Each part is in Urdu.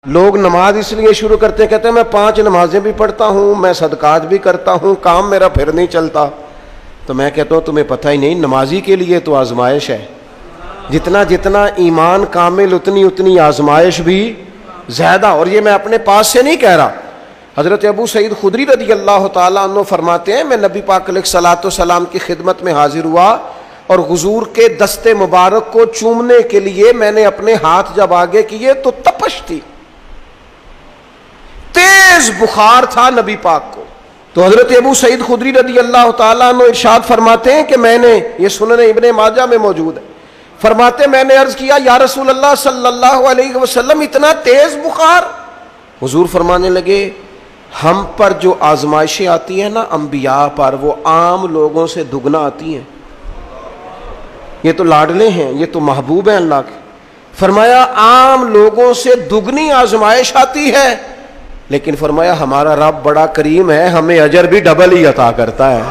لوگ نماز اس لیے شروع کرتے ہیں، کہتے ہیں میں 5 نمازیں بھی پڑھتا ہوں، میں صدقات بھی کرتا ہوں، کام میرا پھر نہیں چلتا. تو میں کہتا ہوں تمہیں پتہ ہی نہیں، نمازی کے لیے تو آزمائش ہے. جتنا جتنا ایمان کامل اتنی اتنی آزمائش بھی زیادہ. اور یہ میں اپنے پاس سے نہیں کہہ رہا، حضرت ابو سعید خدری رضی اللہ تعالیٰ عنہ فرماتے ہیں میں نبی پاک علیہ الصلوۃ والسلام کی خدمت میں حاضر ہوا اور حضور کے دست مبارک کو چومنے کے لیے میں نے اپنے ہاتھ جب آگے کیے تو تپش تھی، تیز بخار تھا نبی پاک کو. تو حضرت ابو سعید خدری رضی اللہ تعالیٰ عنہ ارشاد فرماتے ہیں کہ میں نے، یہ سنن ابن ماجہ میں موجود ہے، فرماتے میں نے عرض کیا یا رسول اللہ صلی اللہ علیہ وسلم اتنا تیز بخار؟ حضور فرمانے لگے ہم پر جو آزمائشیں آتی ہیں نا انبیاء پر، وہ عام لوگوں سے دگنا آتی ہیں. یہ تو لاڈلے ہیں، یہ تو محبوب ہیں اللہ کے. فرمایا عام لوگوں سے دگنی آزمائش آتی ہے، لیکن فرمایا ہمارا رب بڑا کریم ہے، ہمیں اجر بھی ڈبل ہی عطا کرتا ہے،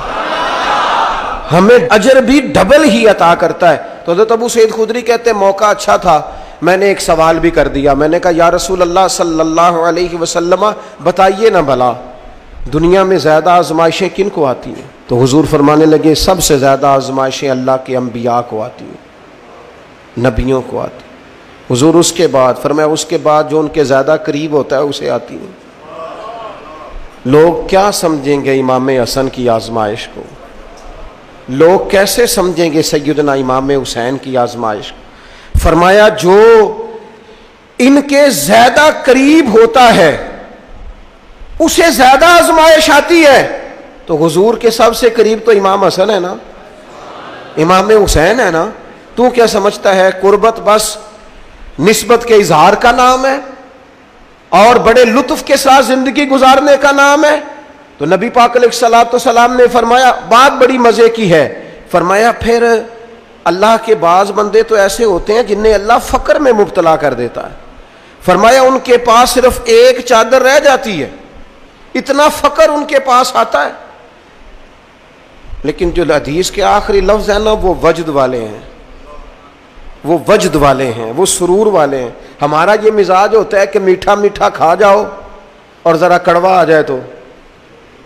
ہمیں اجر بھی ڈبل ہی عطا کرتا ہے. تو حضرت ابو سعید خدری کہتے ہیں موقع اچھا تھا، میں نے ایک سوال بھی کر دیا. میں نے کہا یا رسول اللہ صلی اللہ علیہ وسلم بتائیے نا بھلا دنیا میں زیادہ آزمائشیں کن کو آتی ہیں؟ تو حضور فرمانے لگے سب سے زیادہ آزمائشیں اللہ کے انبیاء کو آتی ہیں، نبیوں کو آتی ہیں. حضور اس کے بعد فرمایا اس کے بعد جو ان کے زیادہ قریب ہوتا ہے اسے آتی ہیں. لوگ کیا سمجھیں گے امام حسن کی آزمائش کو؟ لوگ کیسے سمجھیں گے سیدنا امام حسین کی آزمائش کو؟ فرمایا جو ان کے زیادہ قریب ہوتا ہے اسے زیادہ آزمائش آتی ہے. تو حضور کے سب سے قریب تو امام حسن ہے نا، امام حسین ہے نا. تو کیا سمجھتا ہے قربت بس نسبت کے اظہار کا نام ہے اور بڑے لطف کے ساتھ زندگی گزارنے کا نام ہے؟ تو نبی پاک علیہ الصلوۃ والسلام نے فرمایا بات بڑی مزے کی ہے، فرمایا پھر اللہ کے بعض بندے تو ایسے ہوتے ہیں جنہیں اللہ فقر میں مبتلا کر دیتا ہے. فرمایا ان کے پاس صرف ایک چادر رہ جاتی ہے، اتنا فقر ان کے پاس آتا ہے. لیکن جو حدیث کے آخری لفظ ہیں نا وہ وجد والے ہیں، وہ وجد والے ہیں، وہ سرور والے ہیں. ہمارا یہ مزاج ہوتا ہے کہ میٹھا میٹھا کھا جاؤ اور ذرا کڑوا آ جائے تو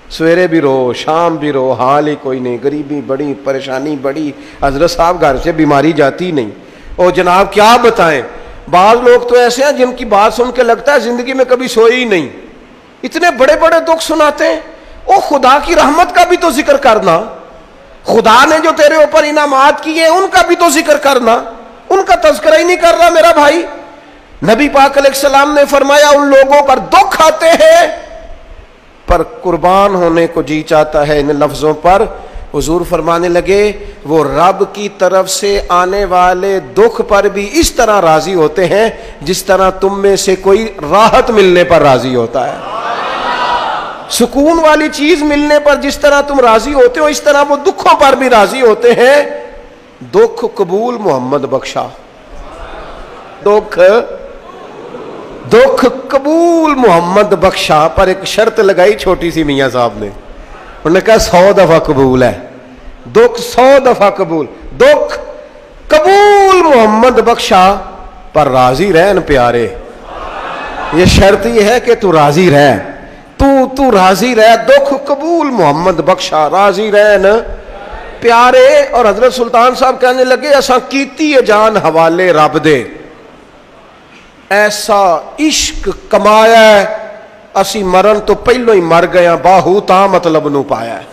سویرے بھی رو شام بھی رو، حال ہی کوئی نہیں، غریبی بڑی، پریشانی بڑی، حضرت صاحب گھر سے بیماری جاتی نہیں. اور جناب کیا بتائیں، بعض لوگ تو ایسے ہیں جن کی بات سن کے لگتا ہے زندگی میں کبھی سوئے ہی نہیں، اتنے بڑے بڑے دکھ سناتے ہیں. او خدا کی رحمت کا بھی تو ذکر کرنا، خدا نے جو تیرے اوپر انعامات کیے ان کا بھی تو ذکر کرنا، ان کا تذکرہ ہی نہیں کر رہا میرا بھائی. نبی پاک علیہ السلام نے فرمایا ان لوگوں پر دکھ آتے ہیں پر قربان ہونے کو جی چاہتا ہے ان لفظوں پر. حضور فرمانے لگے وہ رب کی طرف سے آنے والے دکھ پر بھی اس طرح راضی ہوتے ہیں جس طرح تم میں سے کوئی راحت ملنے پر راضی ہوتا ہے. سکون والی چیز ملنے پر جس طرح تم راضی ہوتے ہو اس طرح وہ دکھوں پر بھی راضی ہوتے ہیں. دکھ قبول محمد بخشا، دکھ قبول محمد بخشا. پر ایک شرط لگائی چھوٹی سی میاں صاحب نے، انہوں نے کہا 100 دفعہ قبول ہے، دکھ 100 دفعہ قبول. دکھ قبول محمد بخشا پر راضی رہن پیارے. یہ شرط یہ ہے کہ تو راضی رہ، تو راضی رہ. دکھ قبول محمد بخشا، راضی رہن پیارے. اور حضرت سلطان صاحب کہنے لگے ایسا کیتی ہے جان حوالے رب دے، ایسا عشق کمایا ہے اسی مرن تو پہلو ہی مر گیا، باہو تا مطلب نو پایا ہے.